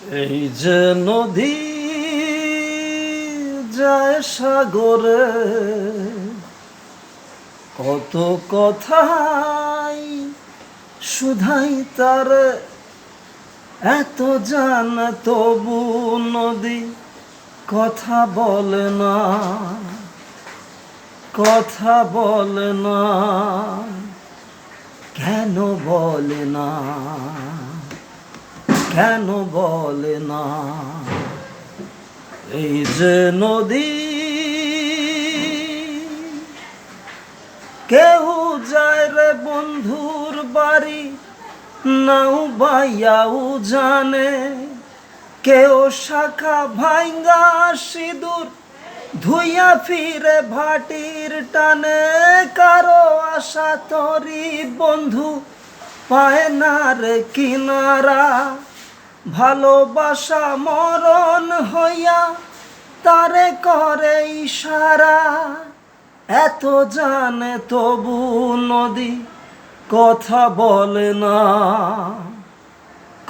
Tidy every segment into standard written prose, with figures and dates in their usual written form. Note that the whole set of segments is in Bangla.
এই যে নদী যায় সাগরে, কত কথাই শুধাই তার, এত জান তবু নদী কথা বলে না, কথা বলে না, কেন বলে না, কেন বলে না? এই যে নদী, কেউ যায় রে বন্ধুর বাড়ি, নাও বাইয়াও জানে, কেউ শাখা ভাঙ্গা সিঁদুর ধুইয়া ফিরে ভাটির টানে, কারো আশা তরি বন্ধু পায় না রে কিনারা, ভালোবাসা মরণ হইয়া তারে করে ইশারা, এত জানে তবু নদী কথা বলে না,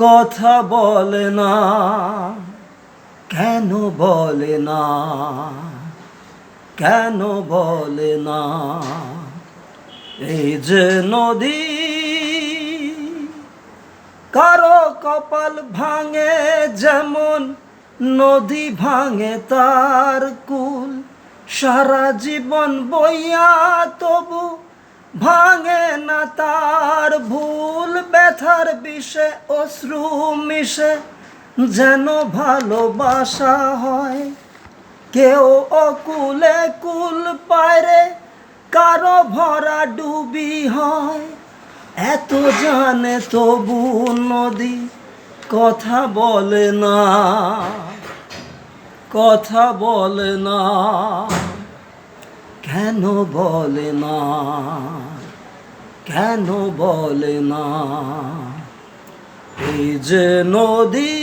কথা বলে না, কেন বলে না, কেন বলে না? এই যে নদী, কারো কপাল ভাঙে যেমন নদী ভাঙে তার কুল, সারা জীবন বইয়া তবু ভাঙে না তার ভুল, ব্যথার বিষে অশ্রু মিশে যেন ভালোবাসা হয়, কেউ অকুলে কুল পায় রে, কারো ভরা ডুবি হয়, এত জানে তবু নদী কথা বলে না, কথা বলে না, কেন বলে না, কেন বলে না? এই যে নদী